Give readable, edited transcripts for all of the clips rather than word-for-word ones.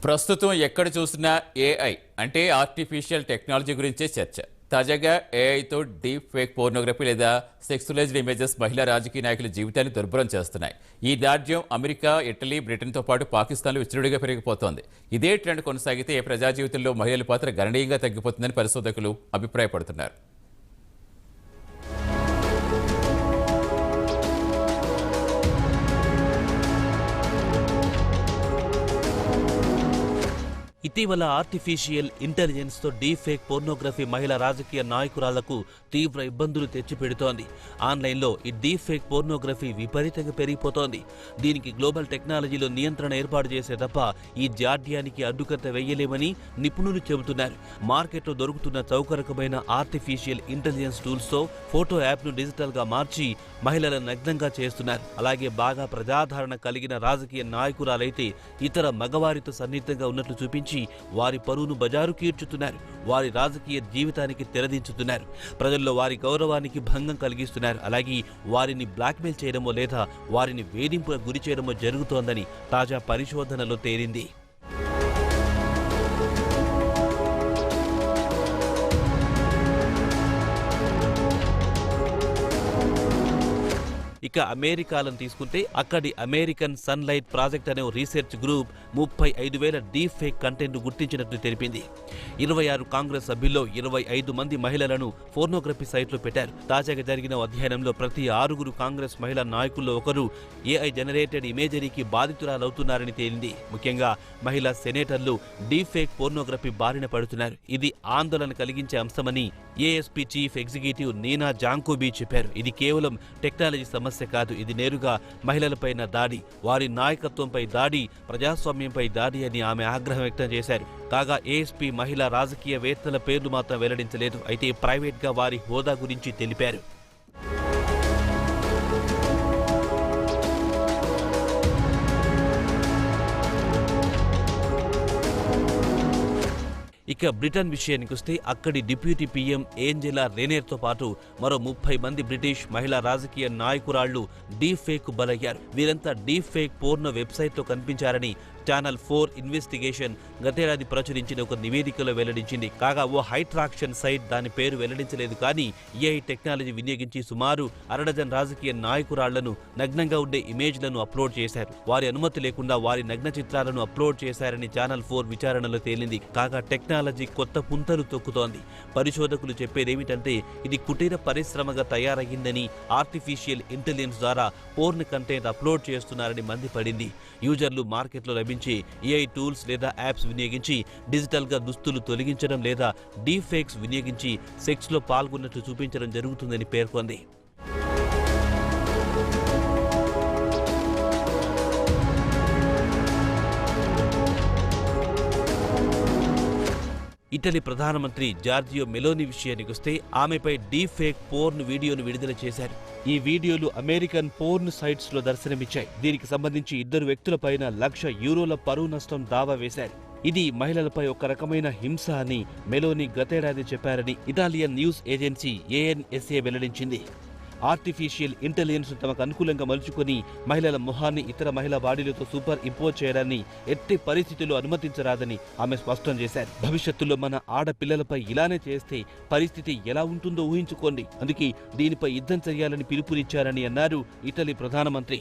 ప్రస్తుతం ఎక్కడ చూసినా ఏఐ అంటే ఆర్టిఫిషియల్ టెక్నాలజీ గురించే చర్చ. తాజాగా ఏఐతో డీప్ ఫేక్ పోర్నోగ్రఫీ లేదా సెక్సులైజ్డ్ ఇమేజెస్ మహిళా రాజకీయ నాయకుల జీవితాన్ని దుర్భరం చేస్తున్నాయి. ఈ దాడ్యం అమెరికా, ఇటలీ, బ్రిటన్తో పాటు పాకిస్తాన్లో విస్తృతంగా పెరిగిపోతోంది. ఇదే ట్రెండ్ కొనసాగితే ప్రజా జీవితంలో మహిళల పాత్ర గణనీయంగా తగ్గిపోతుందని పరిశోధకులు అభిప్రాయపడుతున్నారు. ఇటీవల ఆర్టిఫిషియల్ ఇంటెలిజెన్స్తో డీప్ ఫేక్ పోర్నోగ్రఫీ మహిళా రాజకీయ నాయకురాళ్లకు తీవ్ర ఇబ్బందులు తెచ్చిపెడుతోంది. ఆన్లైన్లో ఈ డీప్ ఫేక్ పోర్నోగ్రఫీ విపరీతంగా పెరిగిపోతోంది. దీనికి గ్లోబల్ టెక్నాలజీలో నియంత్రణ ఏర్పాటు చేసే తప్ప ఈ జాడ్యానికి అడ్డుకట్ట వేయలేమని నిపుణులు చెబుతున్నారు. మార్కెట్లో దొరుకుతున్న చౌకరకమైన ఆర్టిఫిషియల్ ఇంటెలిజెన్స్ టూల్స్తో ఫోటో యాప్ను డిజిటల్గా మార్చి మహిళలను నగ్నంగా చేస్తున్నారు. అలాగే బాగా ప్రజాదరణ కలిగిన రాజకీయ నాయకురాలైతే ఇతర మగవారితో సన్నిహితంగా ఉన్నట్లు చూపించి వారి పరువును బజారు కీర్చుతున్నారు. వారి రాజకీయ జీవితానికి తెరదించుతున్నారు. ప్రజల్లో వారి గౌరవానికి భంగం కలిగిస్తున్నారు. అలాగే వారిని బ్లాక్మెయిల్ చేయడమో లేదా వారిని వేధింపులకు గురి చేయడమో జరుగుతోందని తాజా పరిశోధనలో తేలింది. ఇక అమెరికాలను తీసుకుంటే అక్కడి అమెరికన్ సన్లైట్ ప్రాజెక్ట్ అనే research group 35,000 deep fake content గుర్తించినట్లు తెలిపింది. 26 కాంగ్రెస్ సభ్యుల్లో 25 మంది మహిళలను పోర్నోగ్రఫీ సైట్లో పెట్టారు. తాజాగా జరిగిన అధ్యయనంలో ప్రతి 6 కాంగ్రెస్ మహిళా నాయకుల్లో ఒకరు ఏఐ జనరేటెడ్ ఇమేజరీకి బాధితురాలవుతున్నారని తేలింది. ముఖ్యంగా మహిళా సెనేటర్లు డీప్ ఫేక్ పోర్నోగ్రఫీ బారిన పడుతున్నారు. ఇది ఆందోళన కలిగించే అంశమని ఏఎస్పీ చీఫ్ ఎగ్జిక్యూటివ్ నీనా జాంకోబీ చెప్పారు. ఇది కేవలం టెక్నాలజీ సమస్య కాదు, ఇది నేరుగా మహిళలపైన దాడి, వారి నాయకత్వంపై దాడి, ప్రజాస్వామ్యంపై దాడి అని ఆమె ఆగ్రహం వ్యక్తం చేశారు. కాగా ఏఎస్పీ మహిళా రాజకీయవేత్తల పేర్లు మాత్రం వెల్లడించలేదు. అయితే ప్రైవేట్గా వారి హోదా గురించి తెలిపారు. ఇక బ్రిటన్ విషయానికి వస్తే అక్కడి డిప్యూటీ పీఎం ఏంజెలా రెనేర్తో పాటు మరో 30 మంది బ్రిటిష్ మహిళా రాజకీయ నాయకురాళ్లు డీప్ ఫేక్ బలయ్యారు. వీరంతా డీప్ ఫేక్ పోర్నో వెబ్సైట్లో కనిపించారని ఛానల్ 4 ఇన్వెస్టిగేషన్ గతేడాది ప్రచురించిన ఒక నివేదికలో వెల్లడించింది. కాగా ఓ హైట్రాక్షన్ సైట్ దాని పేరు వెల్లడించలేదు. కానీ ఏఐ టెక్నాలజీ వినియోగించి సుమారు 60 రాజకీయ నాయకురాళ్లను నగ్నంగా ఉండే ఇమేజ్లను అప్లోడ్ చేశారు. వారి అనుమతి లేకుండా వారి నగ్న చిత్రాలను అప్లోడ్ చేశారని ఛానల్ 4 విచారణలో తేలింది. కాగా టెక్నాలజీ కొత్త పుంతలు తొక్కుతోంది. పరిశోధకులు చెప్పేదేమిటంటే ఇది కుటీర పరిశ్రమగా తయారయ్యిందని, ఆర్టిఫిషియల్ ఇంటెలిజెన్స్ ద్వారా పోర్న్ కంటెంట్ అప్లోడ్ చేస్తున్నారని మండిపడింది. యూజర్లు మార్కెట్లో లభించే ఏఐ టూల్స్ లేదా యాప్స్ వినియోగించి డిజిటల్గా దుస్తులు తొలగించడం లేదా డీప్ ఫేక్స్ వినియోగించి సెక్స్లో పాల్గొన్నట్లు చూపించడం జరుగుతుందని పేర్కొంది. ఇటలీ ప్రధానమంత్రి జార్జియో మెలోని విషయానికి వస్తే ఆమెపై డీప్ ఫేక్ పోర్న్ వీడియోను విడుదల చేశారు. ఈ వీడియోలు అమెరికన్ పోర్న్ సైట్స్ లో దర్శనమిచ్చాయి. దీనికి సంబంధించి 2 వ్యక్తులపైన €1,00,000 పరువు నష్టం దావా వేశారు. ఇది మహిళలపై ఒక రకమైన హింస అని మెలోని గతేడాది చెప్పారని ఇటాలియన్ న్యూస్ ఏజెన్సీ ANSA వెల్లడించింది. ఆర్టిఫిషియల్ ఇంటెలిజెన్స్ తమకు అనుకూలంగా మలుచుకొని మహిళల మొహాన్ని ఇతర మహిళా బాడీలతో సూపర్ ఇంపోజ్ చేయడాన్ని ఎట్టి పరిస్థితుల్లో అనుమతించరాదని ఆమె స్పష్టం చేశారు. భవిష్యత్తులో మన ఆడపిల్లలపై ఇలానే చేస్తే పరిస్థితి ఎలా ఉంటుందో ఊహించుకోండి. అందుకే దీనిపై యుద్ధం చేయాలని పిలుపునిచ్చారని అన్నారు ఇటలీ ప్రధానమంత్రి.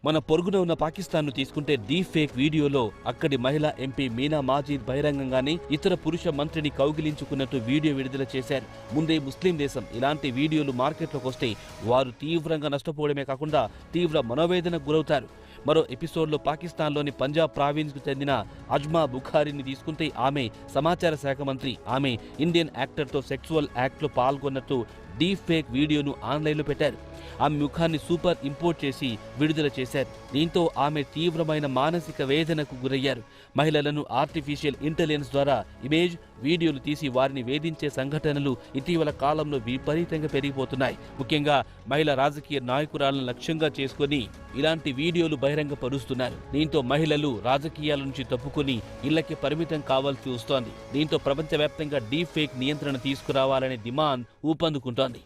మన పొరుగున ఉన్న పాకిస్తాన్ను తీసుకుంటే డీప్ ఫేక్ వీడియోలో అక్కడి మహిళా ఎంపీ మీనా మాజిద్ బహిరంగంగానే ఇతర పురుష మంత్రిని కౌగిలించుకున్నట్టు వీడియో విడుదల చేశారు. ముందే ముస్లిం దేశం. ఇలాంటి వీడియోలు మార్కెట్లోకి వస్తే వారు తీవ్రంగా నష్టపోవడమే కాకుండా తీవ్ర మనోవేదనకు గురవుతారు. మరో ఎపిసోడ్లో పాకిస్తాన్లోని పంజాబ్ ప్రావిన్స్కు చెందిన అజ్మా బుఖారీని తీసుకుంటే ఆమె సమాచార శాఖ మంత్రి. ఆమె ఇండియన్ యాక్టర్తో సెక్సువల్ యాక్ట్లో పాల్గొన్నట్టు డీప్ ఫేక్ వీడియోను ఆన్లైన్లో పెట్టారు. ఆమె ముఖాన్ని సూపర్ ఇంపోర్ట్ చేసి విడుదల చేశారు. దీంతో ఆమె తీవ్రమైన మానసిక వేదనకు గురయ్యారు. మహిళలను ఆర్టిఫిషియల్ ఇంటెలిజెన్స్ ద్వారా ఇమేజ్, వీడియోలు తీసి వారిని వేధించే సంఘటనలు ఇటీవల కాలంలో విపరీతంగా పెరిగిపోతున్నాయి. ముఖ్యంగా మహిళా రాజకీయ నాయకురాలను లక్ష్యంగా చేసుకుని ఇలాంటి వీడియోలు బహిరంగపరుస్తున్నారు. దీంతో మహిళలు రాజకీయాల నుంచి తప్పుకొని ఇళ్లకి పరిమితం కావాల్సి వస్తోంది. దీంతో ప్రపంచవ్యాప్తంగా డీప్ ఫేక్ నియంత్రణ తీసుకురావాలనే డిమాండ్ ఊపందుకుంటోంది.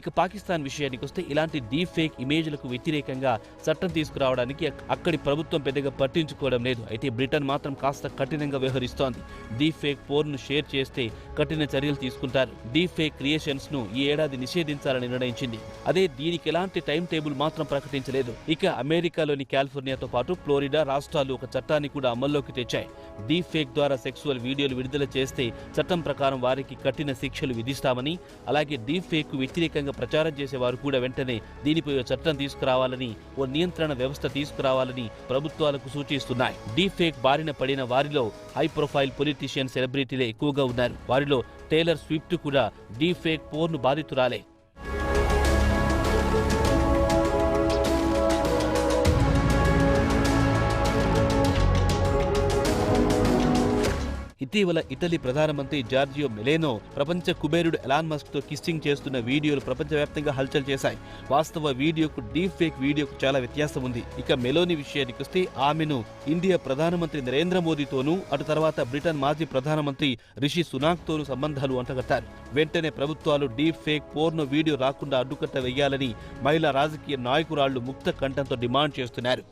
ఇక పాకిస్తాన్ విషయానికి వస్తే ఇలాంటి డీప్ ఫేక్ ఇమేజ్లకు వ్యతిరేకంగా చట్టం తీసుకురావడానికి అక్కడి ప్రభుత్వం పెద్దగా పట్టించుకోవడం లేదు. అయితే బ్రిటన్ మాత్రం కాస్త కఠినంగా వ్యవహరిస్తోంది. డీప్ ఫేక్ పోర్ను షేర్ చేస్తే కఠిన చర్యలు తీసుకుంటారు. డీప్ ఫేక్ క్రియేషన్స్ ను ఈ ఏడాది నిషేధించాలని నిర్ణయించింది. అదే దీనికి ఎలాంటి టైం టేబుల్ మాత్రం ప్రకటించలేదు. ఇక అమెరికాలోని కాలిఫోర్నియాతో పాటు ఫ్లోరిడా రాష్ట్రాలు ఒక చట్టాన్ని కూడా అమల్లోకి తెచ్చాయి. డీప్ ఫేక్ ద్వారా సెక్సువల్ వీడియోలు విడుదల చేస్తే చట్టం ప్రకారం వారికి కఠిన శిక్షలు విధిస్తామని, అలాగే డీప్ ఫేక్ కు వ్యతిరేకంగా ప్రచారం చేసేవారు కూడా వెంటనే దీనిపై చట్టం తీసుకురావాలని, ఓ నియంత్రణ వ్యవస్థ తీసుకురావాలని ప్రభుత్వాలకు సూచిస్తున్నాయి. డీప్ ఫేక్ బారిన పడిన వారిలో హై ప్రొఫైల్ పొలిటీషియన్, సెలబ్రిటీలే ఎక్కువగా ఉన్నారు. వారిలో టేలర్ స్విఫ్ట్ కూడా డీప్ ఫేక్ పోర్ను బాధితురాలే. ఇటీవల ఇటలీ ప్రధానమంత్రి జార్జియో మెలేనో ప్రపంచ కుబేరుడు ఎలాన్ మస్క్ తో కిస్సింగ్ చేస్తున్న వీడియోలు ప్రపంచవ్యాప్తంగా హల్చల్ చేశాయి. వాస్తవ వీడియోకు డీప్ ఫేక్ వీడియోకు చాలా వ్యత్యాసం ఉంది. ఇక మెలోని విషయానికి వస్తే ఆమెను ఇండియా ప్రధానమంత్రి నరేంద్ర మోదీతోనూ, అటు తర్వాత బ్రిటన్ మాజీ ప్రధానమంత్రి రిషి సునాక్ తోనూ సంబంధాలు అంటగట్టారు. వెంటనే ప్రభుత్వాలు డీప్ ఫేక్ పోర్నో వీడియో రాకుండా అడ్డుకట్ట వేయాలని మహిళా రాజకీయ నాయకురాళ్లు ముక్త కంఠంతో డిమాండ్ చేస్తున్నారు.